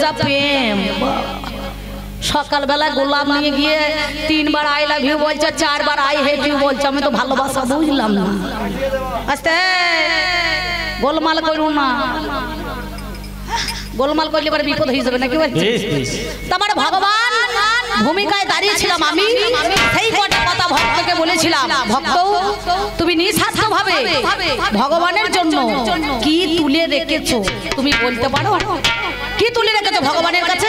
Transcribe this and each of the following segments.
যা প্রেম। সকাল বেলা গোলাপ নিয়ে গিয়ে 3 বার আই লাভ ইউ বলছে, 4 বার আই হেট ইউ বলছে। আমি তো ভালোবাসা বুঝলাম না। আস্তে গোলমাল করু না, গোলমাল করলে এবার বিপদ হয়ে যাবে নাকি বলছে। তোমার ভগবান ভূমিকায় দাঁড়িয়েছিলাম আমি, সেই কটা কথা ভক্তকে বলেছিলাম, ভক্ত তুমি নিঃস্বার্থ ভাবে ভগবানের জন্য কি তুলে রেখেছো তুমি বলতে পারো? কি তুলে রেখেছো ভগবানের কাছে?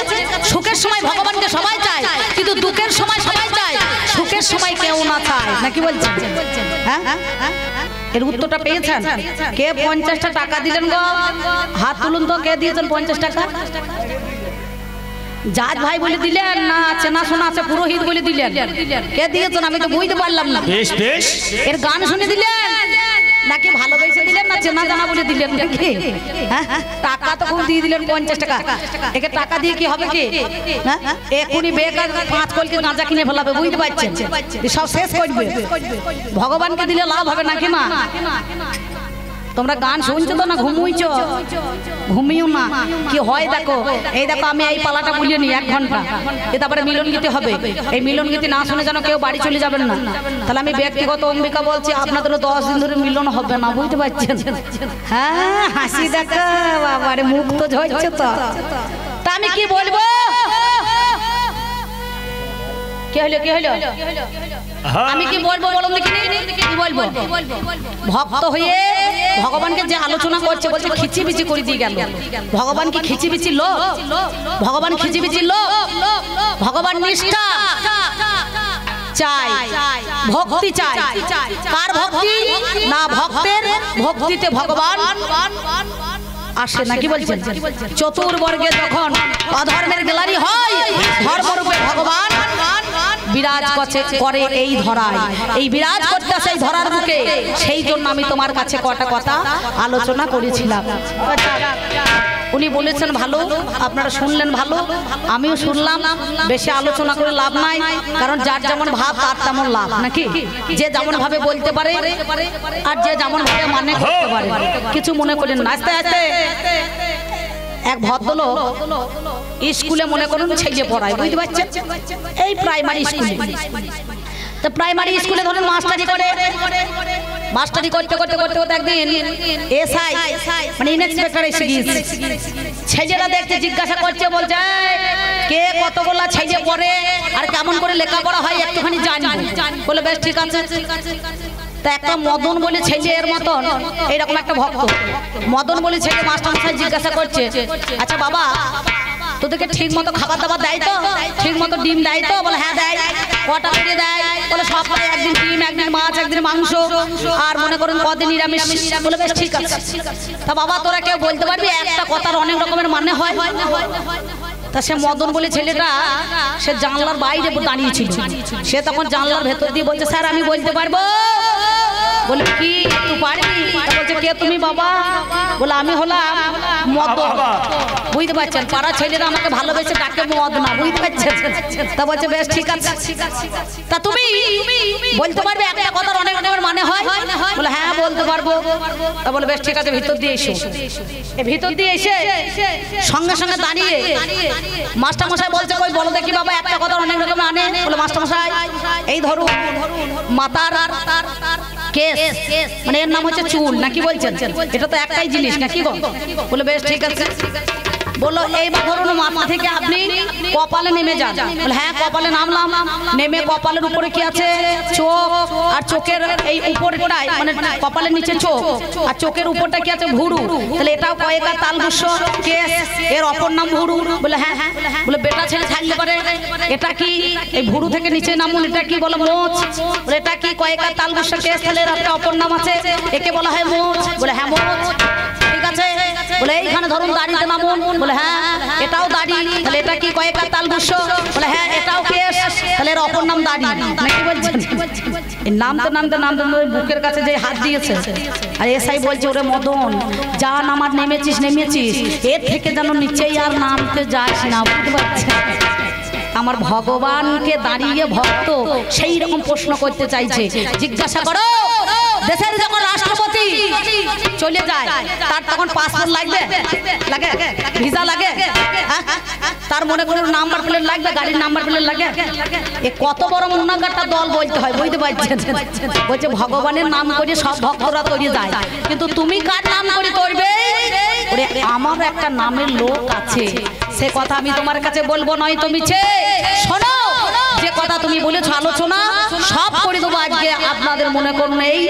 সুখের সময় ভগবানকে সবাই চায়, কিন্তু দুঃখের সময় সবাই চায়, সুখের সময় কেউ না চায় নাকি বলছেন? হ্যাঁ, এর উত্তরটা পেয়েছেন? কে 50টা টাকা দিলেন গো? হাত তুলুন তো, কে দিয়েছেন 50 টাকা? জাজ ভাই বলে দিলেন না চেনা শোনা আছে পুরোহিত বলে দিলেন? কে দিয়েছেন আমি তো বুঝতে পারলাম না। এর গান শুনে দিলেন নাকি ভালোবেসে দিলেন না চেনা জানা বলে দিলেন নাকি? টাকা তো খুব দিয়ে দিলেন 50 টাকা। একে টাকা দিয়ে কি হবে কি? এখনই বেকার 5 কলকে গাঁজা কিনে ফেলাবে, বুঝতে পারছেন? সব শেষ করবে। ভগবানকে দিলে লাভ হবে নাকি মা? তোমরা গান শুনছো তো না ঘুমুইছো? ঘুমিও না। কি হয় দেখো, এই দেখো আমি এই পালাটা বুলিয়ে নি 1 ঘন্টা, তারপরে মিলন গীতি হবে। এই মিলন গীতি না শুনে যেন কেউ বাড়ি চলে যাবেন না। তাহলে আমি ব্যক্তিগত অম্বিকা বলছি, আপনাদেরও 10 দিন ধরে মিলন হবে না, বুঝতে পারছেন? হ্যাঁ, হাসি দেখো বাবারে, মুখ তো ঝরছে তো। তা আমি কি বলবো? কি হলো কি হলো? আমি কি বলবো বলুন দেখি, কি বলবো? ভক্ত হয়ে ভগবানকে যে আলোচনা করছে, বলছে খিচিবিচি করে দিয়ে গেল। ভগবান কি খিচিবিচি লোক? ভগবান খিচিবিচি লোক? ভগবান নিষ্ঠা চাই, ভক্তি চাই। কার ভক্তি? না ভক্তের ভক্তিতে ভগবান আসে নাকি বলছেন? চতুর্বর্গে যখন অধর্মের গ্যালারি হয়, ধর্মরূপে ভগবান বিরাজ করে এই ধরায়। এই বিরাজ করতে সেই ধরার বুকে, সেই জন্য আমি তোমার কাছে কটা কথা আলোচনা করেছিলাম। উনি বলেছেন ভালো, আপনারা শুনলেন ভালো, আমিও শুনলাম। বেশি আলোচনা করে লাভ নাই, কারণ যার যেমন ভাব তার তেমন লাভ নাকি? যে যেমন ভাবে বলতে পারে আর যে যেমন ভাবে মানে করতে পারে, কিছু মনে করেন না। আস্তে আস্তে এক ভদ্রলোক স্কুলে মনে করুন ছেলে পড়ায়, বুঝতে পারছেন? এই প্রাইমারি স্কুলে। তো প্রাইমারি স্কুলে ধরুন মাস্টারি করে, মাস্টারি করতে করতে করতে করতে একদিন এসআই মানে ইন্সপেক্টর এসে গিয়েছে। ছেলেরা দেখতে জিজ্ঞাসা করছে, বলছে কে কতগুলা ছেলে পড়ে আর কেমন করে লেখাপড়া হয় একটুখানি জানি। বলে বেশ ঠিক আছে। তা একটা মদন বলে ছেলে, এর মতন এইরকম একটা ভক্ত মদন বলে ছেলে মাস্টার মশাই জিজ্ঞাসা করছে, আচ্ছা বাবা তোদেরকে ঠিক মতো খাবার দাবার দেয় তো? ঠিক মতো ডিম দেয় তো? বলে হ্যাঁ দেয়। কটা করে দেয়? বলে সপ্তাহে একদিন ডিম, একদিন মাছ, একদিন মাংস, আর মনে করুন কদিন নিরামিষ। বলে বেশ ঠিক আছে। তা বাবা তোরা কেউ বলতে পারবি একটা কথার অনেক রকমের মানে হয়? তা সে মদন বলে ছেলেটা সে জানলার বাইরে দাঁড়িয়েছিল। সে তখন জানলার ভেতর দিয়ে বলছে, স্যার আমি বলতে পারবো। বলে কি তুই পারবি? বলছে কে তুমি বাবা? বলে আমি হলাম মদন। বুঝতে পারছেন? পাড়া ছেলেরা আমাকে ভালোবেসে ডাকে মদ না, বুঝতে পারছেন? তা বলছে বেশ ঠিক আছে। তা তুমি বলতে পারবে একটা কথার অনেক রকমের মানে হয়? বলে হ্যাঁ বলতে পারবো। তা বলে বেশ ঠিক আছে, ভিতর দিয়ে এসো। ভিতর দিয়ে এসে সঙ্গে সঙ্গে দাঁড়িয়ে মাস্টার মশাই বলছে, কই বলো দেখি বাবা একটা কথার অনেক রকম মানে। বলে মাস্টার মশাই এই ধরুন মাথার কেস, মানে এর নাম হচ্ছে চুল নাকি বলছেন? এটা তো একটাই জিনিস নাকি গো? বলে বেশ ঠিক আছে। বললো এইবার ধরুন মাথা থেকে আপনি কপালে নেমে যান। বলে হ্যাঁ কপালে নামলাম। নেমে কপালের উপরে কি আছে? চোখ। আর চোখের এই উপরটাই মানে কপালের নিচে চোখ, আর চোখের উপরটা কি আছে? ভুরু। তাহলে এটাও কয়েকটা তালবুস্য কেস, এর অপর নাম ভুরু। বলে হ্যাঁ হ্যাঁ। বলে বেটা ছেলে থাকলে পারে এটা কি? এই ভুরু থেকে নিচে নামুন, এটা কি? বলে মোচ। বলে এটা কি? কয়েকটা তালবুস্য কেস, তাহলে একটা অপর নাম আছে, একে বলা হয় মোচ। বলে হ্যাঁ মোচ। ঠিক আছে। বলে এইখানে ধরুন দাড়িতে নামুন। বলে হ্যাঁ এটাও দাড়ি। তাহলে এটা কি? কয়েকটা তালবুস্য। বলে হ্যাঁ এটাও কেস, তাহলে এর অপর নাম দাড়ি নাকি বলছেন? নামতে নামতে নামতে বুকের কাছে যে হাত দিয়েছে, আর এসআই বলছে ওরে মদন যা নামার নেমেছিস নেমেছিস, এর থেকে যেন নিচেই আর নামতে যাস না, বুঝতে পারছেন? আমার ভগবানকে দাঁড়িয়ে ভক্ত সেই রকম প্রশ্ন করতে চাইছে। জিজ্ঞাসা করো দেশের যখন রাষ্ট্রপতি চলে যায় তার তখন পাসপোর্ট লাগবে? লাগে? ভিসা লাগে? কারোর মনে কোনো নাম্বার প্লেট লাগবে, গাড়ির নাম্বার প্লেট লাগে? এ কত বড় মুনাগাটা দল বলতে হয়, বুঝতে পারছেন? বলছে ভগবানের নাম করে সব ভক্তরা তৈরি যায়, কিন্তু তুমি কার নাম করে তৈরবে? ওরে আমার একটা নামের লোক আছে, সে কথা আমি তোমার কাছে বলবো নয় তুমি শোনো, যে কথা তুমি বলেছো আলোচনা সব করে দেবো আজকে। আপনাদের মনে করুন এই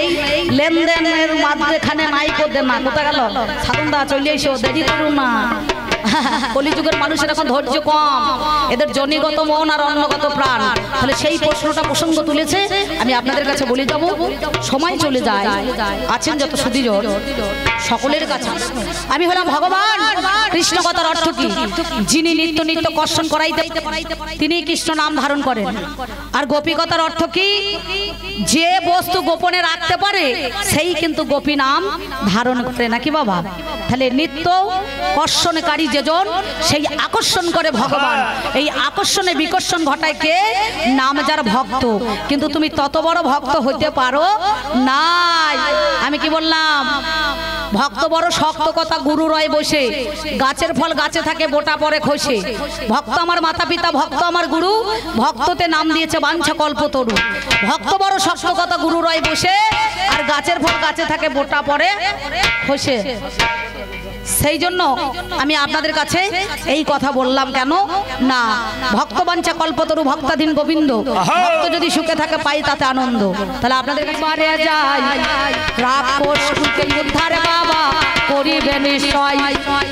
লেনদেনের মাঝখানে নাই করতে না, কোথা গেল সাধনদা? চলে এসো, দেরি করুন না। কলিযুগের মানুষের এখন ধৈর্য কম, এদের জনিগত মন আর অন্নগত প্রাণ। তাহলে সেই প্রশ্নটা প্রসঙ্গ তুলেছে, আমি আপনাদের কাছে বলে যাব। সময় চলে যায়, আছেন যত সুধীর সকলের কাছে আমি হলাম ভগবান। কৃষ্ণ কথার অর্থ কি? যিনি নিত্য নিত্য কর্ষণ করাইতে তিনি কৃষ্ণ নাম ধারণ করেন। আর গোপী কথার অর্থ কি? যে বস্তু গোপনে রাখতে পারে সেই কিন্তু গোপী নাম ধারণ করে, নাকি বাবা? তাহলে নিত্য কর্ষণকারী যেজন, সেই আকর্ষণ করে ভগবান। এই আকর্ষণে বিকর্ষণ ঘটায় কে? নাম যার ভক্ত। কিন্তু তুমি তত বড় ভক্ত হইতে পারো নাই। আমি কি বললাম? ভক্ত বড় শক্ত কথা, গুরু রয় বসে, গাছের ফল গাছে থাকে, বোটা পরে খসে। ভক্ত আমার মাতা পিতা, ভক্ত আমার গুরু, ভক্ততে নাম দিয়েছে বাঞ্ছা কল্পতরু। ভক্ত বড় শক্ত কথা, গুরু রয় বসে, আর গাছের ফল গাছে থাকে, বোটা পরে খসে। সেই জন্য আমি আপনাদের কাছে এই কথা বললাম। কেন না? ভক্তবাঞ্ছা কল্পতরু, ভক্তাধীন গোবিন্দ। ভক্ত যদি সুখে থাকে পাই তাতে আনন্দ। তাহলে আপনাদের কাছে পারে যায় রাক্ষসকে উদ্ধার বাবা করিবে নিশ্চয়।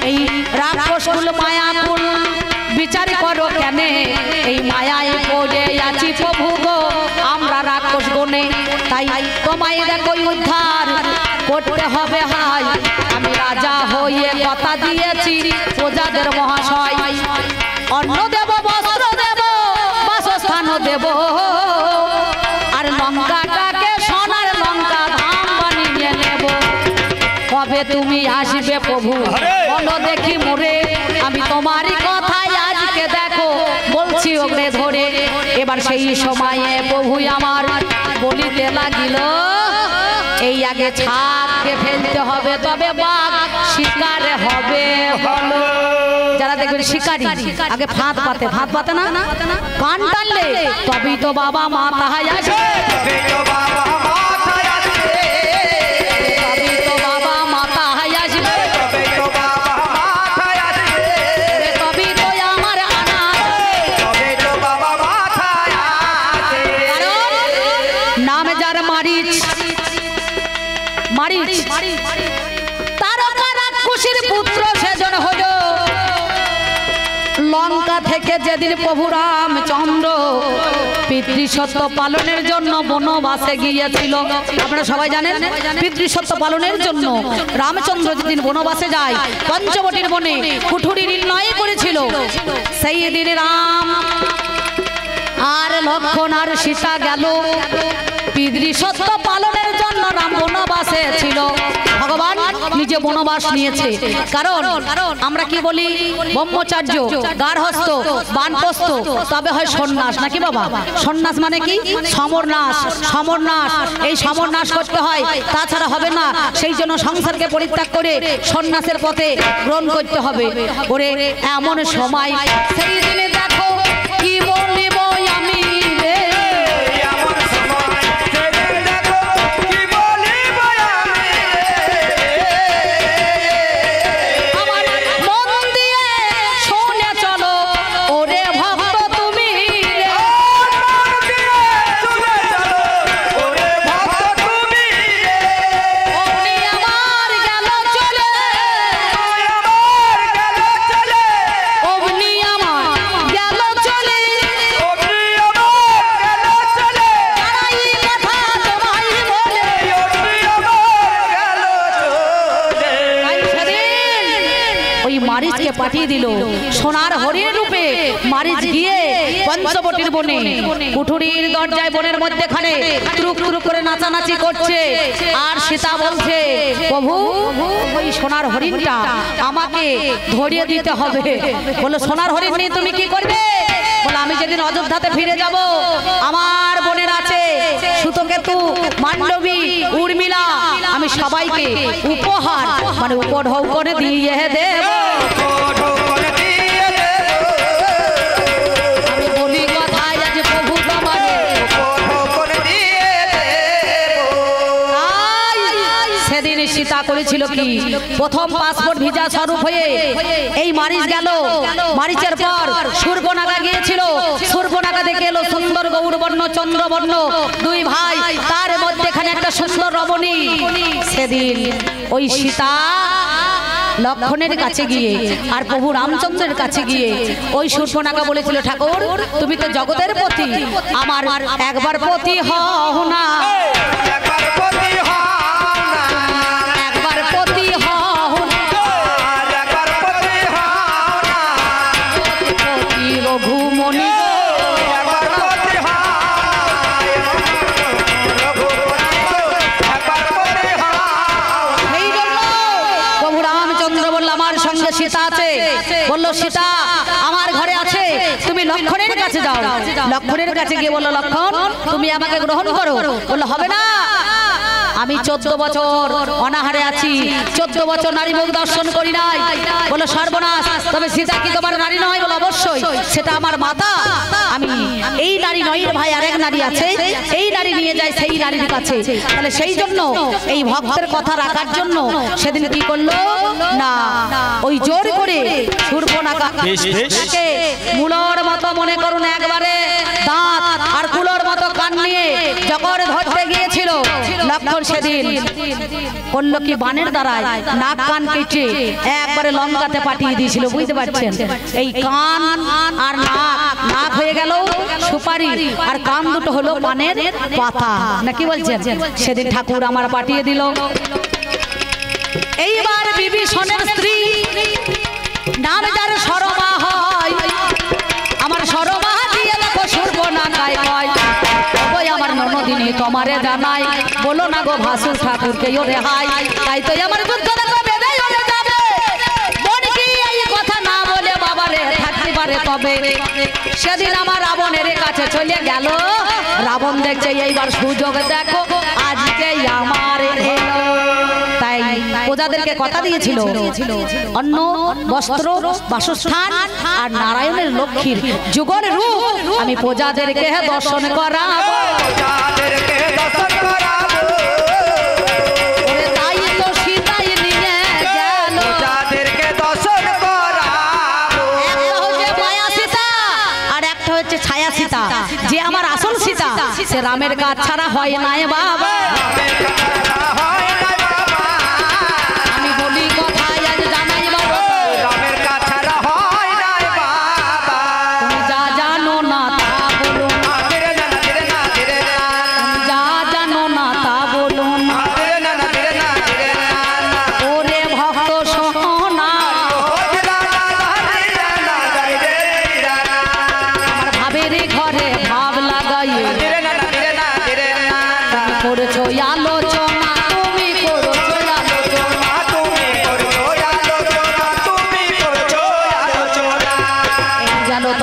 এই রাক্ষসকুল মায়াকুল বিচার করো কেনে? এই মায়ায় পড়ে আছি প্রভু গো আমরা রাক্ষস গনে। তাই তোমায় দেখো উদ্ধার করতে হবে হাই। আমি রাজা হয়ে কথা দিয়েছি প্রজাদের মহাশয়। অন্ন দেব, বস্ত্র দেব, বাসস্থান দেব, আর লঙ্কাটাকে সোনার লঙ্কা ধাম বানিয়ে নেব। কবে তুমি আসবে প্রভু বলো দেখি মোরে? আমি তোমারই কথাই আজকে দেখো বলছি ওগরে ধরে। এবার সেই সময়ে প্রভু আমার বলিতে লাগিল, এই আগে ছাদকে ফেলতে হবে তবে বাঘ শিকার হবে। যারা দেখবেন শিকারী আগে ফাঁদ পাতে, ফাঁদ পাতে না, কান টানলে তবেই তো বাবা মাথায় আসে, তবেই তো বাবা মাথায় আসবে, তবেই তো আমার আনা। নাম যার মারিচ, মারিচ তারকা রাক্ষসীর পুত্র সেজন হল। লঙ্কা থেকে যেদিন প্রভু রামচন্দ্র পিতৃসত্য পালনের জন্য বনবাসে গিয়েছিল, আপনারা সবাই জানেন পিতৃসত্য পালনের জন্য রামচন্দ্র যেদিন বনবাসে যায়, পঞ্চবটির বনে কুঠুরি নির্ণয় করেছিল। সেই দিন রাম আর লক্ষ্মণ আর সীতা গেল পিতৃসত্য পালনের জন্য। রাম বনবাসে ছিল, ভগবান নিজে বনবাস নিয়েছে। কারণ আমরা কি বলি? ব্রহ্মচার্য, গার্হস্থ, বানপ্রস্থ, তবে হয় সন্ন্যাস, নাকি বাবা? সন্ন্যাস মানে কি? সমরনাশ, সমরনাশ। এই সমরনাশ করতে হয়, তাছাড়া হবে না। সেই জন্য সংসারকে পরিত্যাগ করে সন্ন্যাসের পথে গ্রহণ করতে হবে। ওরে এমন সময় সেই দিনে দেখো কি বলিব আমি রে, পাঠিয়ে দিল সোনার হরিণ রূপে। মারিচ গিয়ে পঞ্চবটির বনে কুঠুরির দরজায় বনের মধ্যেখানে টুক টুক করে নাচানাচি করছে। আর সীতা বলছে, প্রভু ওই সোনার হরিণটা আমাকে ধরিয়ে দিতে হবে। বলো সোনার হরিণ নিয়ে তুমি কি করবে? বলে আমি যেদিন অযোধ্যাতে ফিরে যাব, আমার বোনের আছে সুতকেতু, মান্ডবী, উর্মিলা, আমি সবাইকে উপহার মানে উপঢৌ করে দিয়ে দেব। করেছিল কি প্রথম পাসপোর্ট ভিসা স্বরূপ হয়ে এই মারিচ গেল, মারিচের পর সূর্পনাখা গিয়েছিল, সূর্পনাখা দেখে এলো সুন্দর গৌরবর্ণ চন্দ্রবর্ণ দুই ভাই, তার মধ্যেখানে একটা সুন্দর রমণী। সেদিন ওই সীতা লক্ষণের কাছে গিয়ে আর প্রভু রামচন্দ্রের কাছে গিয়ে ওই সূর্পনাখা বলেছিল, ঠাকুর তুমি তো জগতের পতি, আমার একবার পতি হও না, একবার পতি হও রঘুমণি সীতা আছে, বললো সীতা আমার ঘরে আছে, তুমি লক্ষণের কাছে যাও। লক্ষণের কাছে গিয়ে বললো, লক্ষণ তুমি আমাকে গ্রহণ করো। বললো হবে না, আমি 14 বছর অনাহারে আছি, 14 বছর নারী মুখ দর্শন করি নাই। বললো সর্বনাশ, তবে সীতা কি তোমার নারী নয়? বলো অবশ্যই, সেটা আমার মাতা। আমি এই নারী নয় ভাই, আরেক নারী আছে, এই নারী নিয়ে যায় সেই নারীর কাছে। তাহলে সেই জন্য এই ভক্তের কথা রাখার জন্য সেদিন কি করলো না, ওই জোর করে সূর্পনাখাকে মূলর মতো মনে করুন একবারে দাঁত আর কুলোর মতো কান নিয়ে যখন ধরতে গিয়েছিল, লক্ষণ সেদিন করলো কি বানের দ্বারায় নাক কান কেটে একবারে লঙ্কাতে পাঠিয়ে দিয়েছিল। বুঝতে পারছেন, এই কান আর নাক হয়ে গেল সুপারি আর কান দুটো হলো পানের পাতা, না কি বলছেন? সেদিন ঠাকুর আমার পাঠিয়ে দিল। এইবার বিভীষণের স্ত্রী নাম যার সরমা হয়, আমার সরমা দিয়ে দেখো সূর্পনাখায় কয়, ওই আমার ননদিনী তোমারে জানাই, বলো না গো ভাসুর ঠাকুরকে ওরে হাই, তাই তো আমার দুঃখ দেখো বেদে ওরে যাবে, মন কি এই কথা না বলে বাবারে থাকতে পারে তবে। সেদিন আমার রাবণের কাছে চলে গেল, রাবণ দেখছে এইবার সুযোগ দেখো আজকে আমার এলো। তাই প্রজাদেরকে কথা দিয়েছিল অন্ন বস্ত্র বাসস্থান আর নারায়ণের লক্ষ্মীর যুগল রূপ আমি প্রজাদেরকে দর্শন করাবো, তাই তো সীতাই নিয়ে গেল প্রজাদেরকে দর্শন করাবো। একটা হচ্ছে মায়া সীতা আর একটা হচ্ছে ছায়া সীতা। যে আমার আসল সীতা সে রামের কাজ ছাড়া হয় না বাবা।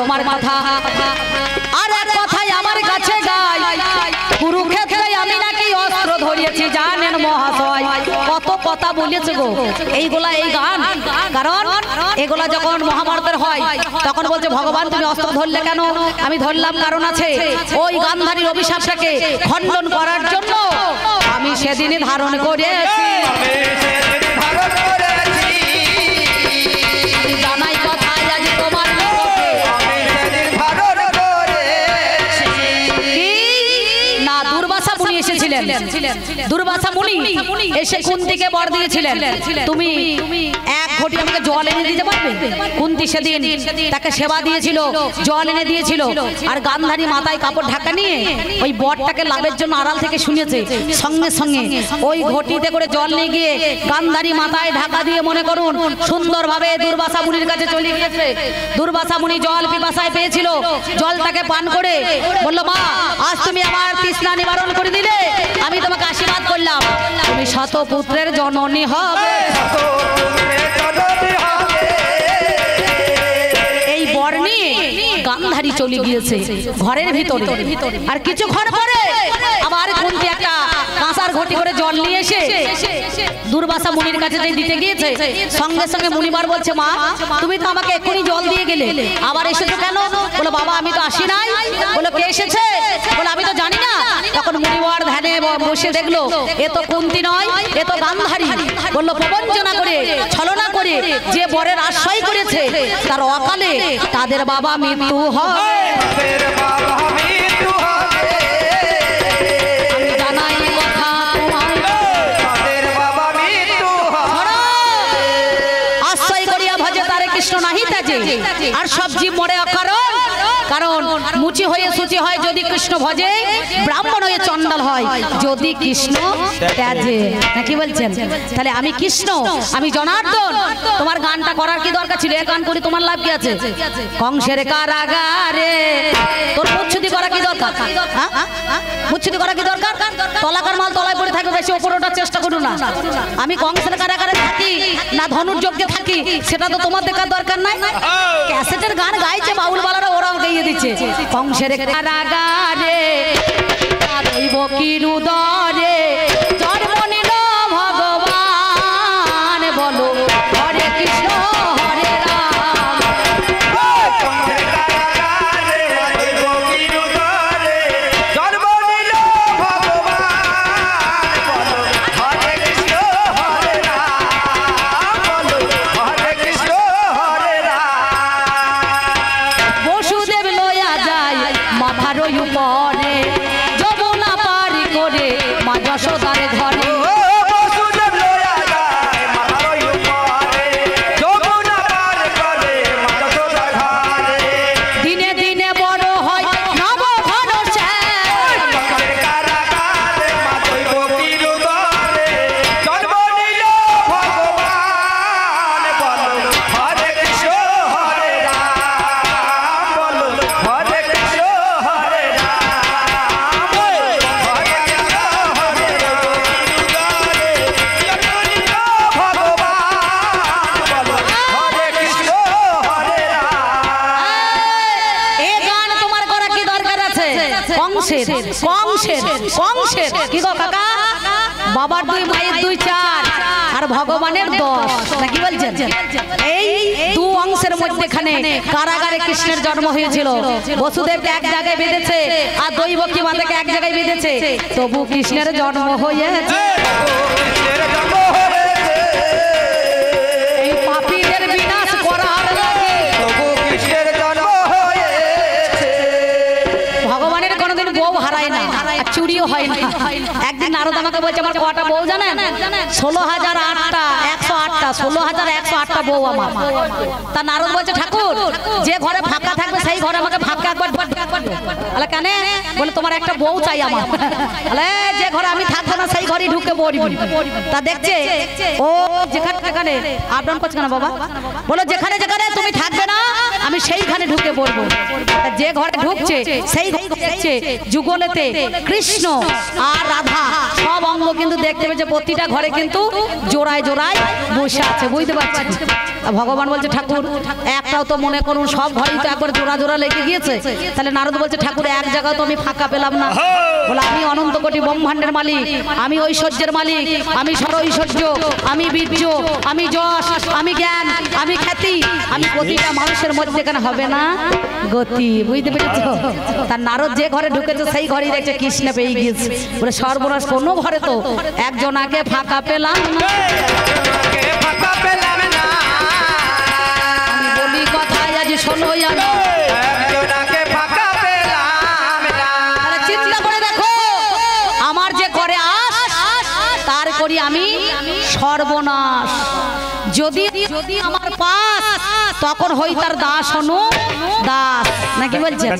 তোমার কথা আর এক কথাই আমার কাছে গায়, কুরুক্ষেত্রে আমি নাকি অস্ত্র ধরিয়েছি জানেন মহাশয়। কত কথা বলেছে গো এইগুলা, এই গান, কারণ এগুলা যখন মহাভারতের হয় তখন বলছে ভগবান তুমি অস্ত্র ধরলে কেন? আমি ধরলাম কারণ আছে, ওই গান্ধারীর অভিশাপটাকে খণ্ডন করার জন্য আমি সেদিনই ধারণ করেছি। জানাই কথা আজ তোমার এসেছিলেন, দুর্বাসা মুনি এসে কুন্তিকে বর দিয়েছিলেন, তুমি এক ঘটি আমাকে জল এনে দিতে পারবে? কুন্তি সেদিন তাকে সেবা দিয়েছিল, জল এনে দিয়েছিল, আর গান্ধারী মাথায় কাপড় ঢাকা নিয়ে ওই বরটাকে লাভের জন্য আড়াল থেকে শুনেছে, সঙ্গে সঙ্গে ওই ঘটিতে করে জল নিয়ে গিয়ে গান্ধারী মাথায় ঢাকা দিয়ে মনে করুন সুন্দরভাবে দুর্বাসা মুনির কাছে চলে গিয়েছে। দুর্বাসা মুনি জল পিপাসায় পেয়েছিল, জলটাকে পান করে বলল, মা আজ তুমি আমার তৃষ্ণা নিবারণ করে দিলে, আমি তোমাকে আশীর্বাদ করলাম, তুমি শত পুত্রের জননী হবে। এই বর নিয়ে গান্ধারী চলে গিয়েছে ঘরের ভিতরে, আর কিছুক্ষণ পরে আবার কুন্তি একটা কাঁসার ঘটি করে জল নিয়ে এসে দুর্বাসা মুনির কাছে দিতে গিয়েছে। সঙ্গে সঙ্গে মুনিবার বলছে, মা তুমি তো আমাকে এক্ষুনি জল দিয়ে গেলে, আবার এসেছো কেন? বলো বাবা আমি তো আসি নাই। বলো কে এসেছে? বলো আমি তো জানি না। তখন মুনিবার ধ্যানে বসে দেখলো এ তো কুন্তী নয়, এ তো গান্ধারী। বললো প্রবঞ্চনা করে, ছলনা করে যে বরের আশ্রয় করেছে তার অকালে তাদের বাবা মৃত্যু হয়। আমি জানাই কথা আশ্রয় করিয়া ভজে তারে কৃষ্ণ নাহি তাজে। আর সব জীব মরে অকারণ, কারণ মুচি হয়ে সুচি হয় যদি কৃষ্ণ ভজে, ব্রাহ্মণ হয়ে চন্ডাল হয় যদি কৃষ্ণ ত্যাজে। না কি বলছেন? তাহলে আমি কৃষ্ণ, আমি জনার্দন। তোমার গানটা করার কি দরকার ছিল? এ গান করি তোমার লাভ কি আছে? কংসের কারাগারে তোর মুচ্ছুতি করা কি দরকার? মুচ্ছুতি করা কি দরকার? তলাকার মাল তলায় পড়ে থাকবে, বেশি ওপর ওঠার চেষ্টা করো না। আমি কংসের কারাগারে থাকি না ধনুর যজ্ঞে থাকি সেটা তো তোমার দেখার দরকার নাই। ক্যাসেটের গান গাইছে বাউল বালারা, ওরাও গাইয়ে দিচ্ছে। কংসের কারাগারে দৈব কিরুদরে জন্ম নিল ভগবান, বলো হরে কৃষ্ণ হরে রাম। জন্ম নিল ভগবান, বলো হরে কৃষ্ণ হরে রাম, বলো হরে কৃষ্ণ হরে রাম। বসুদেব লয়া যায় মাথার উপরে, যমুনা পারি করে মা যশোদার ঘরে। বসুদেব লয়া যায় মাথার উপরে, যমুনা পার করে মা যশোদার ঘরে। দিনে দিনে বড় হয় নব ঘন শ্যাম, কংসের কারাগারে মা দৈব কিরুদরে জন্ম নিল ভগবান, বলো হরে কৃষ্ণ হরে রাম, বলো হরে কৃষ্ণ হরে রাম, বলো হরে কৃষ্ণ হরে রাম। জন্ম নিল ভগবান, বলো হরে কৃষ্ণ হরে রাম। এই গান তোমার করা কি দরকার আছে? কংসের কংসের কংসের কি গো কাকা? বাবার দুই মায়ের দুই চার আর ভগবানের 10, নাকি বলছেন? এই দু অংশের মধ্যেখানে কারাগারে কৃষ্ণের জন্ম হয়েছিল। বসুদেবকে এক জায়গায় বেঁধেছে আর দৈবকী মাতাকে এক জায়গায় বেঁধেছে, তবু কৃষ্ণের জন্ম হয়েছে। এই পাপীদের বিনাশ করার লাগে ভগবানের কোনোদিন বউ হারায় না, আর চুরিও হয় না। একদিন নারদ আমাকে বলছে আমার কটা বউ জানেন? 16,008টা, 108টা, 16,108টা বউ আমার। তা নারদ বলছে ঠাকুর যে ঘরে ফাঁকা থাকবে সেই ঘরে আমাকে ফাঁকা একবার বলে কেন? বলে তোমার একটা বউ চাই আমার। বলে যে ঘরে আমি থাকবো না সেই ঘরে ঢুকে পড়বি। তা দেখছে ও যেখানে যেখানে আপ ডাউন করছে কেন বাবা? বলো যেখানে যেখানে তুমি থাকবে না আমি সেইখানে ঢুকে পড়বো। যে ঘরে ঢুকছে সেই দেখছে যুগলেতে কৃষ্ণ আর রাধা সব অঙ্গ কিন্তু দেখতে পেয়েছে, প্রতিটা ঘরে কিন্তু জোড়ায় জোড়ায় বসে আছে, বুঝতে পারছেন? ভগবান বলছে ঠাকুর একটাও তো মনে করুন সব ঘরেই তো একবার জোড়া জোড়া লেগে গিয়েছে, তাহলে নারদ বলছে ঠাকুর এক জায়গায় তো আমি ফাঁকা পেলাম না। বলে আমি অনন্ত কোটি ব্রহ্মাণ্ডের মালিক, আমি ঐশ্বর্যের মালিক, আমি সর ঐশ্বর্য, আমি বীর্য, আমি যশ, আমি জ্ঞান, আমি খ্যাতি, আমি প্রতিটা মানুষের মধ্যে কেন হবে না গতি, বুঝতে পেরেছ? তার নারদ যে ঘরে ঢুকেছে সেই ঘরেই দেখছে কৃষ্ণ পেয়ে গিয়েছে। বলে সর্বনাশ, কোনো ঘরে তো একজনাকে ফাঁকা পেলাম না। আমি বলি কথায় আজ শোনো জানো, চিন্তা করে দেখো আমার যে করে আস তার করি আমি সর্বনাশ। যদি যদি আমার পাস তখন হই তার দাস অনু দাস, নাকি বলছেন?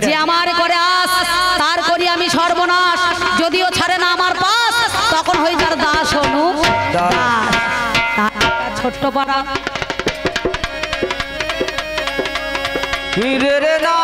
যে আমার করে আস তার করি আমি সর্বনাশ, যদিও ছাড়ে না আমার পাস তখন হই তার দাস অনু দাস। ছোট্ট পাড়া না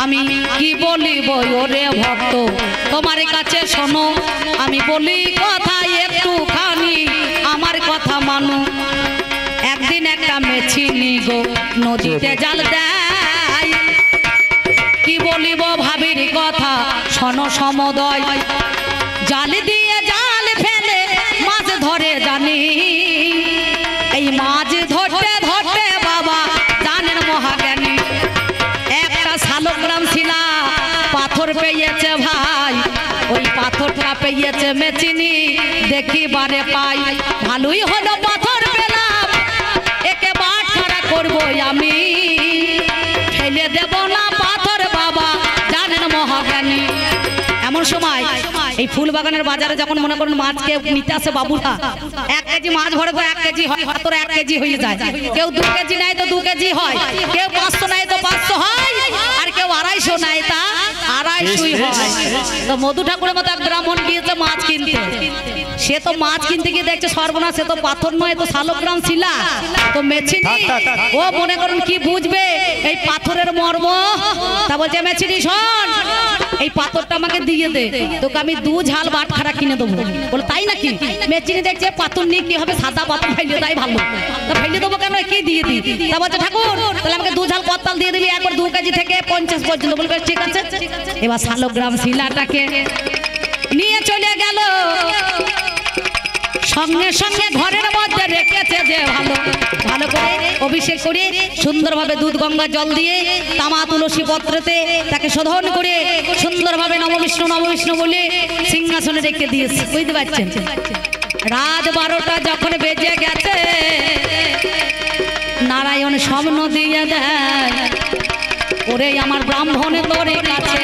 আমি কি বলিব ওরে ভক্ত তোমার কাছে শোনো আমি বলি কথা একটুখানি আমার কথা মানো একদিন একটা মেছিনি গো নদীতে জাল দেয় কি বলিব ভাবির কথা শোনো সমদয় জাল দিয়ে জাল ফেলে মাছ ধরে জানি এই মাছ ধরতে ধরতে বাবা জানেন মহাজ্ঞানী একটা শালগ্রাম শিলা পাথর পেয়েছে ভাই ওই পাথরটা পেয়েছে মেচিনি দেখিবারে পাই ভালোই হলো পাথর পেলাম একে বাটখারা করবো আমি ফেলে দেব না পাথর বাবা জানেন মহাজ্ঞানী এমন সময় এই ফুল বাগানের বাজারে যখন মনে করেন মাছকে নিতে আসে বাবুরা 1 কেজি মাছ ভরে করে 1 কেজি হয় হাতরে 1 কেজি হয়ে যায় কেউ 2 কেজি নেয় তো 2 কেজি হয় কেউ 500 নেয় তো 500 হয় আর কেউ 250 নেয় তা 250 হয় তো মধু ঠাকুরের মতো এক ব্রাহ্মণ গিয়েছে মাছ কিনতে সে তো মাছ কিনতে গিয়ে দেখছে সর্বনাশ সে তো পাথর নয় তো শালগ্রাম শিলা তো মেছিনি ও মনে করেন কি বুঝবে এই পাথরের মর্ম তা বলছে মেছিনি শোন এই পাথরটা আমাকে দিয়ে দে তোকে আমি 2 ঝাল বাটখারা কিনে দেবো বলে তাই নাকি মেচিনি দেখছে পাথর নিয়ে কি হবে সাদা পাথর ফেলে তাই ভালো তো ফেলে দেবো কেন কি দিয়ে দিই তা বলছে ঠাকুর তাহলে আমাকে 2 ঝাল কত্তাল দিয়ে দিবি একবার 2 কেজি থেকে 50 পর্যন্ত বলবে ঠিক আছে এবার শালগ্রাম শিলাটাকে নিয়ে চলে গেল সঙ্গে সঙ্গে ঘরের মধ্যে রেখেছে যে ভালো ভালো করে অভিষেক করে সুন্দরভাবে দুধ গঙ্গা জল দিয়ে তামা তুলসী পত্রতে তাকে শোধন করে সুন্দরভাবে নববিষ্ণু বলে সিংহাসনে রেখে দিয়েছে বুঝতে পারছেন রাত 12টা যখন বেজে গেছে নারায়ণ স্বপ্ন দিয়ে দেয় ওরে আমার ব্রাহ্মণে তোরে কাছে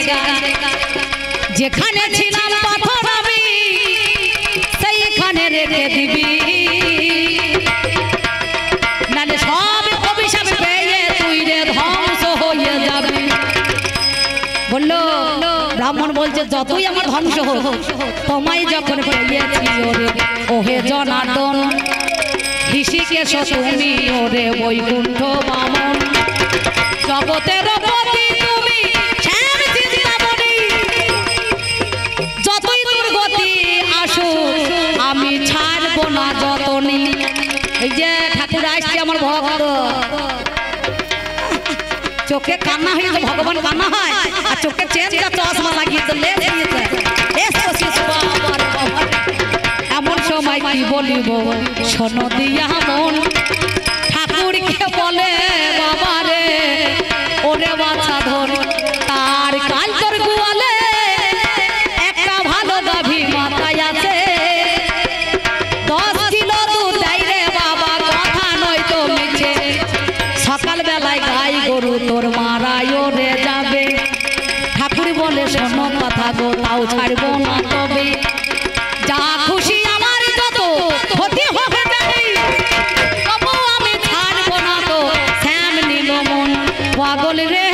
যেখানে ছিলাম পাথর আমি সেইখানে রেখে দিবি নালে সব অভিশাপ পেয়ে তুই রে ধ্বংস হয়ে যাবি বললো ব্রাহ্মণ বলছে যতই আমার ধ্বংস হোক তোমায় যখন পেয়েছি ওরে ওহে জনার্দন ঋষিকেশ তুমি ওরে বৈকুণ্ঠ বামন জগতের পতি তুমি শ্যাম চিন্তামণি যতই দুর্গতি আসুক আমি ছাড়বো না যতনি এই যে ঠাকুর আসছে আমার ভক্ত চোখে কান্না হয়েছে ভগবান কান্না হয় আর চোখে চেনটা চশমা লাগিয়েছে এমন সময় কি বলিব শোনো দিয়া মন ঠাকুরকে বলে বাবা রে ওরে বাছা ধর তার কাল তোর গোয়ালে একটা ভালো গাভী মাথায় আছে 10 কিলো দুধ দেয় রে বাবা কথা নয় তো মিছে সকাল বেলায় গাই গরু তোর মারায় রে যাবে ঠাকুর বলে শোনো কথা গো তাও ছাড়বো না তবে যা খুশি আমার যত ক্ষতি হবে জানি তবু আমি ছাড়বো না তো শ্যাম নীল মন পাগল রে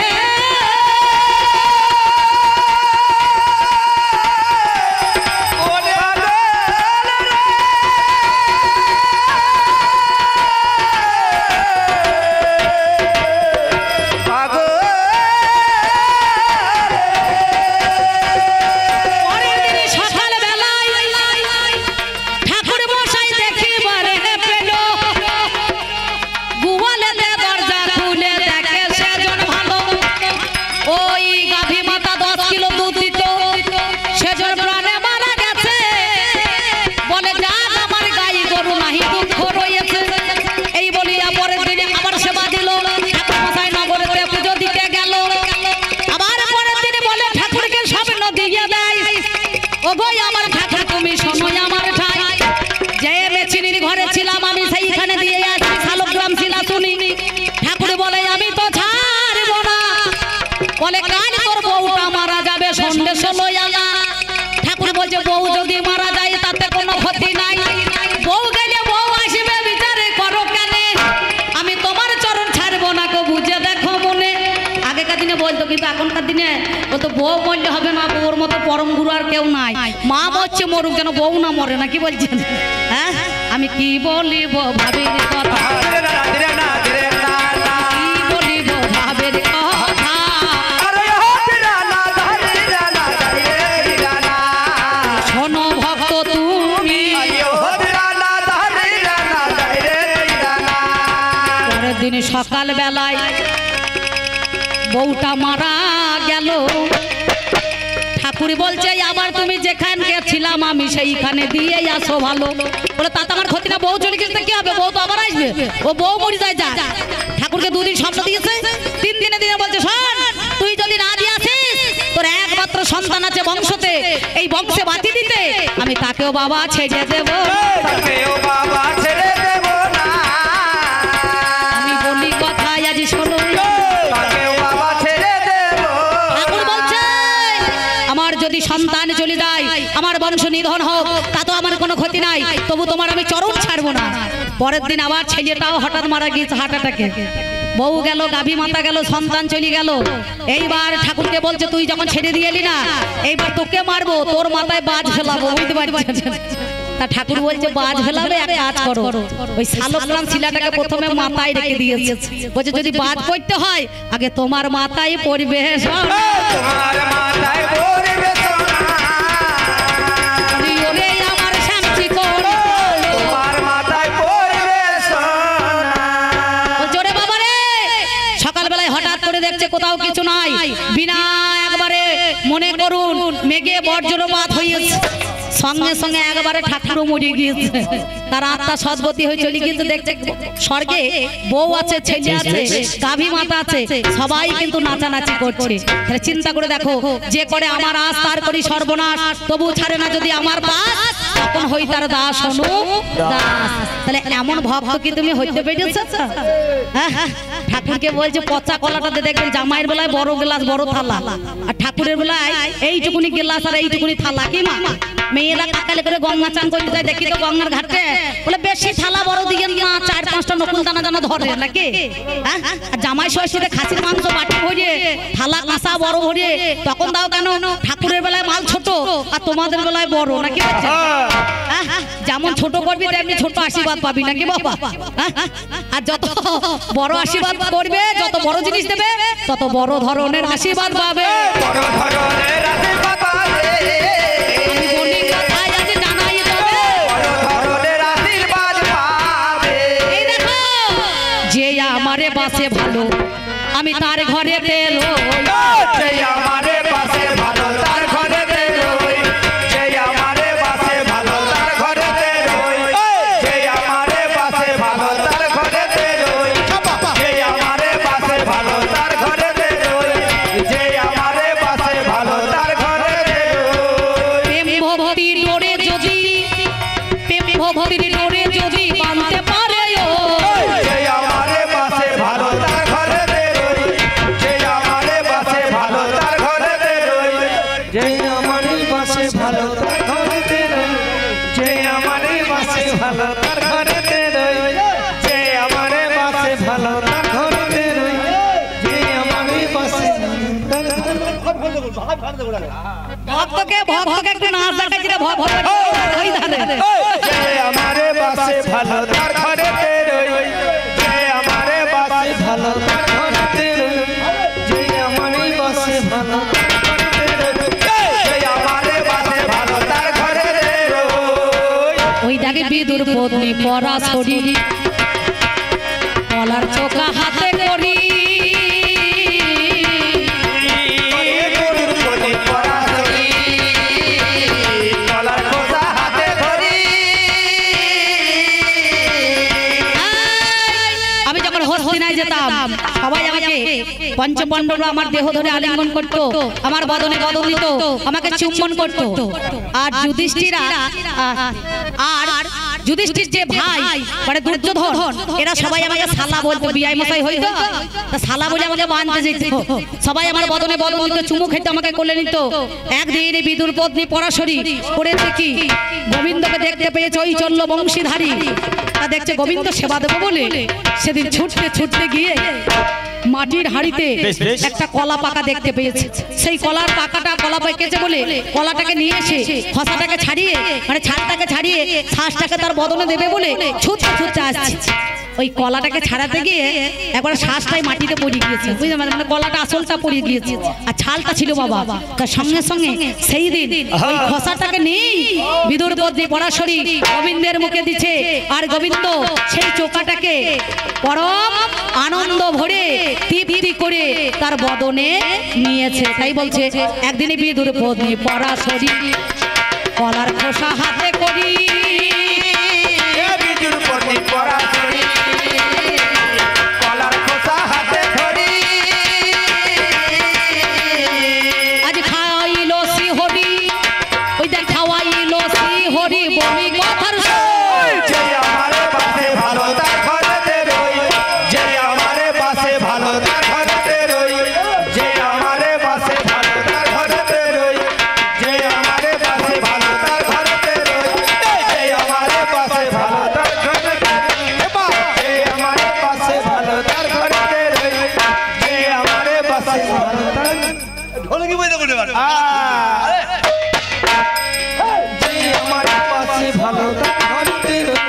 ঠাকুর বলছে বউ যদি মারা যায় তাতে কোনো ক্ষতি নাই বউ গেলে বউ আসবে বিচারে করো কেন আমি তোমার চরণ ছাড়বো না গো বুঝে দেখো মনে আগেকার দিনে বলতো কিন্তু এখনকার দিনে ও তো বউ বললে হবে না বউর মতো পরম গুরু আর কেউ নাই মা বলছে মরুক যেন বউ না মরে না কি বলছেন হ্যাঁ আমি কি বলিব ভাবির কথা কি বলিব ভাবের কথা দিন সকাল বেলায় বউটা মারা গেল। ঠাকুর বলছে আবার তুমি যেখানে গেছিলাম আমি সেইখানে দিয়ে আসো ভালো। বলে তাতে আমার ক্ষতি না, বউ চলে গেছে কি হবে, বউ তো আবার আসবে, ও বউ মরে যায় যা। ঠাকুরকে 2 দিন স্বপ্ন দিয়েছে, 3 দিনে দিনে বলছে শোন তুই যদি না দিয়ে আসিস তোর একমাত্র সন্তান আছে বংশতে, এই বংশে বাতি দিতে আমি তাকেও বাবা ছেড়ে দেব, তাকেও বাবা ছেড়ে দেব না। আমি বলি কথা আজ শোনো, তাকেও বাবা ছেড়ে দেব। ঠাকুর বলছে আমার যদি সন্তান চলে যায়, আমার বংশ নিধন হোক, তা তো আমার কোনো ক্ষতি নাই, তবু তোমার আমি চরণ ছাড়বো না। পরের দিন আবার ছেলেটাও হঠাৎ মারা গিয়েছে হার্ট অ্যাটাকে। বউ গেল, গাভী মাতা গেল, সন্তান চলে গেল। এইবার ঠাকুরকে বলছে তুই যখন ছেড়ে দিয়ে এলি না, এইবার তোকে মারবো, তোর মাথায় বাজ ফেলাবো, বুঝতে পারছিস? তা ঠাকুর বলছে বাজ ফেলাবে, এক কাজ করো, ওই শালগ্রাম শিলাটাকে প্রথমে মাথায় রেখে দিয়েছে, বলছে যদি বাজ পড়তে হয় আগে তোমার মাথায় পড়বে। তোমার মাথায় পড়বে সোনা, ওরে আমার শান্তি কর, তোমার মাথায় পড়বে সোনা। জোরে বাবা রে। সকালবেলায় হঠাৎ করে দেখছে কোথাও কিছু নাই, বিনা একবারে মনে করুন মেঘে বজ্রপাত হয়েছে, সঙ্গে সঙ্গে একবারে ঠাকুরও মরে গিয়েছে, তার আত্মা সদ্গতি হয়ে চলে গিয়েছে। দেখছে স্বর্গে বউ আছে, ছেলে আছে, গাভী মাতা আছে, সবাই কিন্তু নাচানাচি করছে। তাহলে চিন্তা করে দেখো, যে করে আমার আশ তার করি সর্বনাশ, তবু ছাড়ে না যদি আমার পাশ, তখন হই তার দাস অনু দাস। তাহলে এমন ভক্ত কি তুমি হইতে পেরেছো? ঠাকুরকে বলছে পচা কলাটাতে দেখবেন জামাইয়ের বেলায় বড় গ্লাস বড় থালা, আর ঠাকুরের বেলায় এইটুকুনি গ্লাস আর এইটুকুনি থালা। কি মা মেয়েরা কাকালে করে গঙ্গা চান করতে যায়, দেখি তো গঙ্গার ঘাটে, বলে বেশি থালা বড় দিকে না, 4-5টা নকুল দানা দানা ধরে নাকি। আর জামাই ষষ্ঠীতে খাসির মাংস বাটি ভরে, থালা কাঁসা বড় ভরে, তখন দাও কেন? ঠাকুরের বেলায় মাল ছোট আর তোমাদের বেলায় বড় নাকি? যেমন ছোট করবি তেমনি ছোট আশীর্বাদ পাবি নাকি বাবা? আর যত বড় আশীর্বাদ করবে, যত বড় জিনিস দেবে, তত বড় ধরনের আশীর্বাদ পাবে। বড় ধরনের আশীর্বাদ পাবে। আমি বলি কথায় আজ জানাই তবে, বড় ধরনের আশীর্বাদ পাবে। এই দেখো যে আমারে বাসে ভালো আমি তার ঘরেতে রই, যে আমারে পাশে ভালো তার ঘরেতে রই, যে আমারে পাশে ভালো তার ঘরেতে রই, যে আমারে পাশে ভালো তার ঘরেতে রই, যে আমারে পাশে ভালো তার ঘরেতে রই, যে আমারে পাশে ভালো তার ঘরেতে রই। প্রেম ভক্তির ডোরে যদি, প্রেম ভক্তির ডোরে যদি বাঁধতে পারে ও, যে আমারে পাশে ভালো তার ঘরেতে রই, যে আমারে পাশে ভালো তার ঘরেতে রই, যে আমারে পাশে ভালো তার ঘরেতে রই, যে আমারে পাশে ভালো তার ঘরেতে রই, যে আমারে পাশে ভালো তার ঘরেতে রই, যে আমারে পাশে ভক্তকে ভক্তকে একটু নাচ দেখাচ্ছি রে, ভক্ত ওই ধারে যে আমারে পাশে ভালো তার ঘরেতে রই, যে আমারে পাশে ভালো তার ঘরেতে রই, যে আমারে পাশে ভালো তার ঘরেতে রই, যে আমারে পাশে ভালো তার ঘরেতে রই। ওই দেখে বিদুর পত্নী পরাশরী, কলার চোখা হাতে করি, আমি যখন হস্তিনায় যেতাম সবাই আমাকে পঞ্চপাণ্ডবরা আমার দেহ ধরে আলিঙ্গন করত, আমার বদনে বদন দিত, আমাকে চুম্বন করত। আর যুধিষ্ঠিরা আর যুধিষ্ঠির যে ভাই মানে দুর্যোধন, এরা সবাই আমাকে শালা বলতো, বিয়াই মশাই হইতো তা শালা বলে আমাকে বাঁধতে যেত, সবাই আমার বদনে বদন দিত, চুমু খেতে আমাকে কোলে নিত। একদিন বিদুর পত্নী পরাশরী করে দেখি গোবিন্দকে দেখতে পেয়েছে ওই চলল বংশীধারী, তা দেখছে গোবিন্দ সেবা দেবো বলে সেদিন ছুটতে ছুটতে গিয়ে মাটির হাড়িতে একটা কলা পাকা দেখতে পেয়েছে, সেই কলার পাকাটা কলা পেকেছে বলে কলাটাকে নিয়ে এসে খসাটাকে ছাড়িয়ে মানে ছালটাকে ছাড়িয়ে শ্বাসটাকে তার বদনে দেবে বলে ছুটতে ছুটতে আসছে। ওই কলাটাকে ছাড়াতে গিয়ে একবার শ্বাসটাই মাটিতে পড়ে গিয়েছে, বুঝতে পারলেন? মানে কলাটা আসলটা পড়ে গিয়েছে আর ছালটা ছিল বাবা। তার সঙ্গে সঙ্গে সেই দিন ওই খোসাটাকে নেই বিদুর পদ্মে পরাশরী গোবিন্দের মুখে দিচ্ছে, আর গোবিন্দ সেই চোকাটাকে পরম আনন্দ ভরে তৃপ্তি করে তার বদনে নিয়েছে। তাই বলছে একদিনে বিদুর পদ্মে পরাশরী কলার খোসা হাতে করি, বিদুর পদ্মে পরাশরী কলার খোসা হাতে ধরি, আজ খাওয়াইলো শ্রী হরি, ওই দেখ খাওয়াইলো শ্রী হরি বলি কথার যে আমারে পাশে ভালো তার ঘরেতে রই, যে আমারে পাশে ভালো তার ঘরেতে রই, যে আমারে পাশে ভালো তার ঘরেতে রই, যে আমারে পাশে ভালো তার ঘরেতে রই, যে আমারে পাশে ভালো তার ঘরেতে যে আমারে পাশে ভালো তার ঘরেতে রই, যে আমারে পাশে ভালো তার ঢোলকি বইতে বলতে পারো। যে আমারে পাশে ভালো তার ঘরেতে রই,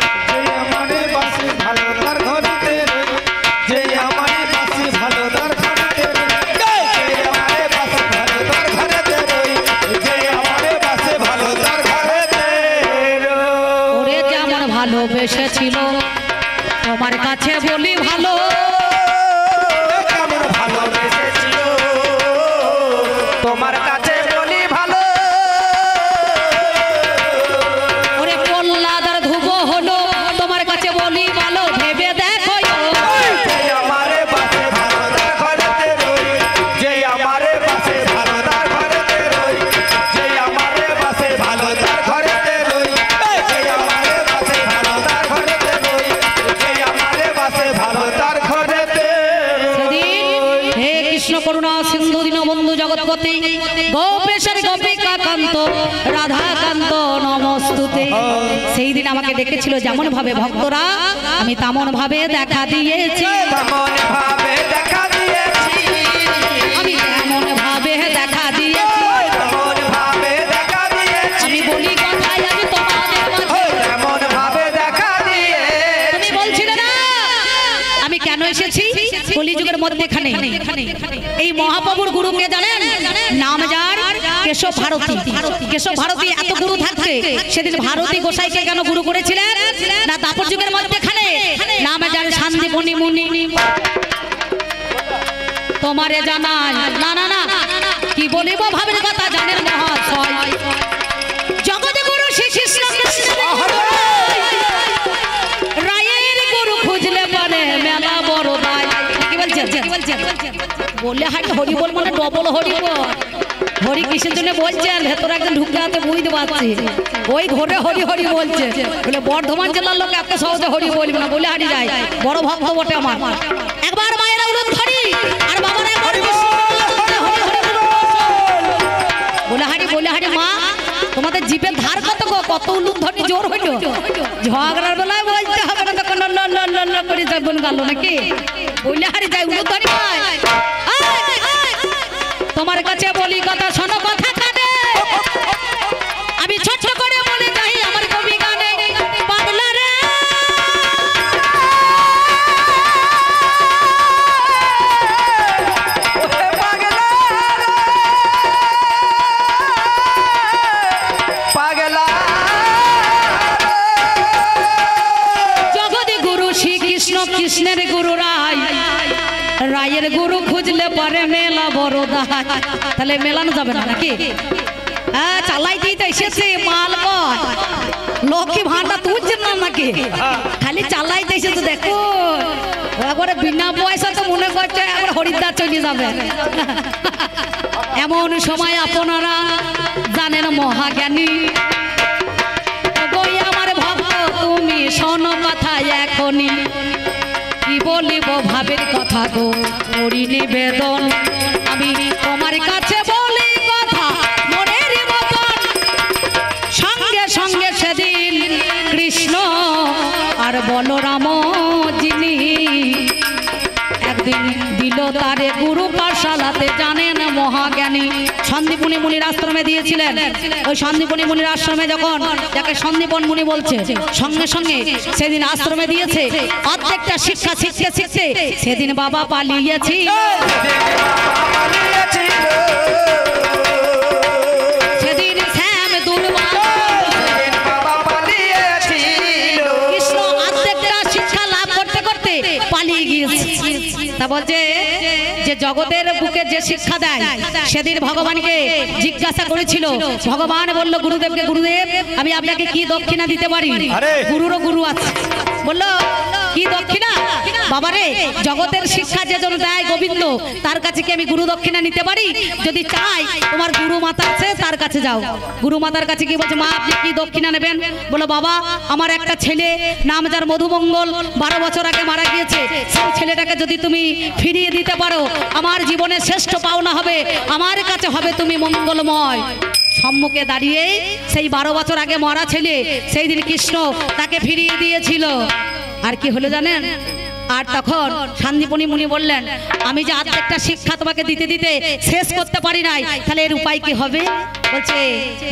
যে আমারে পাশে ভালো তার ঘরেতে রই, যে আমারে পাশে ভালো তার ঘরেতে রই, যে আমারে পাশে ভালো তার ঘরেতে রই, যে আমারে পাশে ভালো তার ঘরেতে রই। ওরে যেমন ভালোবেসেছিল তোমার কাছে বলি ভালো, কেমন ভালোবেসেছিল তোমার কাছে বলি ভালো, ওরে প্রহ্লাদার ধুব হলো তোমার কাছে বলি ভালো, ভেবে দেখো যে আমারে পাশে ভালো তার ঘরেতে রই, যে আমারে পাশে ভালো তার ঘরেতে রই, যে আমারে পাশে ভালো তার ঘরেতে রই, যে আমারে পাশে ভালো তার ঘরেতে রই, যে আমারে পাশে ভালো তার ঘরেতে সেদিন হে কৃষ্ণ করুণা সিন্ধু দীনবন্ধু জগৎপতি গোপেশ্বর গোপিকা কান্ত রাধা কান্ত নমস্তুতে, সেই দিন আমাকে ডেকেছিল যেমন ভাবে ভক্তরা, আমি তেমন ভাবে দেখা দিয়েছি, তেমন ভাবে দেখা দিয়েছি, আমি তেমন ভাবে দেখা দিয়েছি, তেমন ভাবে দেখা দিয়েছি, আমি বলি কথাই আমি তোমাদের মাঝে, তেমন ভাবে দেখা দিয়ে তুমি বলছিলে না আমি কেন এসেছি কলিযুগের মধ্যেখানে, এই মহাপ্রভুর গুরুকে জানেন? নাম যার কেশব ভারতী। কেশব ভারতী এত গুরু থাকতে সেদিন ভারতী গোসাইকে কেন গুরু করেছিলেন না? দাপর যুগের মধ্যেখানে নাম যার শান্তিমণি মুনি তোমারে জানাই না না না কি বলিব ভাবের কথা জানেন মহাশয়, জগৎ গুরু শ্রী কৃষ্ণ রায়ের গুরু খুঁজলে পারে মেলা বড় দায়। কি বলছেন? বললে হাট হরি বল মানে ডবল হরি বল, হরি কিসের জন্য বলছেন? ভেতরে একজন ঢুকলে হাতে বুঝতে পারছি, ওই ঘরে হরি হরি বলছে। বলে বর্ধমান জেলার লোক এত সহজে হরি বলবে না, বলে হারি যায়, বড় ভক্ত বটে আমার। একবার মায়েরা উলুদ ধরি আর বাবার একবার বলে হারি মা তোমাদের জিপের ধার কত গো, কত উলুদ ধরি জোর হইল, ঝগড়ার বেলায় বলতে হবে না, তখন করে যাবেন গেল নাকি, বলে হারি যায় উলুদ ধরি ভাই। তোমার কাছে বলি কথা শোনো কথা কানে, আমি ছোট করে বলে যাই আমার কবি গানে, পাগলা রে পাগলা জগৎ গুরু শ্রী কৃষ্ণ, কৃষ্ণের গুরু রায়, রায়ের গুরু খুঁজলে পরে মেলা বড় দায়। তাহলে মেলানো যাবে না নাকি? হ্যাঁ চালাইতেই তো এসেছে মাল কর, লক্ষ্মী ভান্ডার তুলছেন না নাকি? খালি চালাইতে এসেছে দেখো, একবারে বিনা পয়সা তো মনে করছে একবার হরিদ্বার চলে যাবে। এমন সময় আপনারা জানেন মহাজ্ঞানী গই আমার ভক্ত তুমি শোনো কথা এখনই, কি বলিব ভাবের কথা গো করি নিবেদন, আমি তোমার কাছে বলি কথা মনের মতন। সঙ্গে সঙ্গে সেদিন কৃষ্ণ আর বলরাম যিনি এক একদিন দিল তারে গুরু পাঠশালাতে, জানেন মহাজ্ঞানী সন্দীপনী মুনির আশ্রমে দিয়েছিলেন। ওই সন্দীপনী মুনির আশ্রমে যখন যাকে সন্দীপন মুনি বলছে, সঙ্গে সঙ্গে সেদিন আশ্রমে দিয়েছে। প্রত্যেকটা শিক্ষা শিখতে শিখতে সেদিন বাবা পালিয়েছি। সেদিন শ্যাম দুর্বার কৃষ্ণ প্রত্যেকটা শিক্ষা লাভ করতে করতে পালিয়ে গিয়েছে। তা বলছে যে জগতের বুকে যে শিক্ষা দেয়, সেদিন ভগবানকে জিজ্ঞাসা করেছিল। ভগবান বলল গুরুদেবকে, গুরুদেব আমি আপনাকে কি দক্ষিণা দিতে পারি? গুরুরও গুরু আছে। বললো কি দক্ষিণা? বাবারে, জগতের শিক্ষা যে জন দেয় গোবিন্দ, তার কাছে কি আমি গুরু দক্ষিণা নিতে পারি? যদি চাই তোমার গুরু মাতা আছে, তার কাছে যাও। গুরু মাতার কাছে কি বলছে, মা আপনি কি দক্ষিণা নেবেন? বলো বাবা আমার একটা ছেলে নাম যার মধুমঙ্গল, 12 বছর আগে মারা গিয়েছে। সেই ছেলেটাকে যদি তুমি ফিরিয়ে দিতে পারো, আমার জীবনের শ্রেষ্ঠ পাওনা হবে, আমার কাছে হবে তুমি মঙ্গলময়। সম্মুখে দাঁড়িয়ে সেই 12 বছর আগে মরা ছেলে, সেই দিন কৃষ্ণ তাকে ফিরিয়ে দিয়েছিল। আর কি হলো জানেন? আর তখন সন্দীপনী মুনি বললেন, আমি যে আর্ধেকটা শিক্ষা তোমাকে দিতে দিতে শেষ করতে পারি নাই, তাহলে এর উপায় কি হবে? বলছে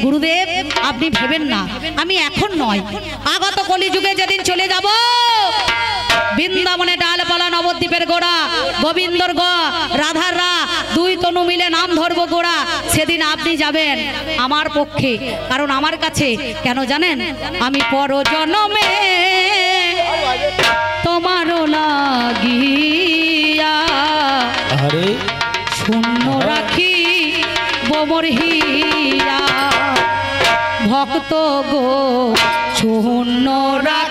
গুরুদেব আপনি ভেবেন না, আমি এখন নয়, আগত কলিযুগে যেদিন চলে যাব, বৃন্দাবনে ডালপালা নবদ্বীপের গোড়া, গোবিন্দর গ রাধার রা, দুই তনু মিলে নাম ধরবো গোড়া, সেদিন আপনি যাবেন আমার পক্ষে। কারণ আমার কাছে কেন জানেন, আমি পরজন্মে তোমারও লাগিয়া শূন্য রাখি বোমর হিয়া, ভক্ত গো শূন্য রাখি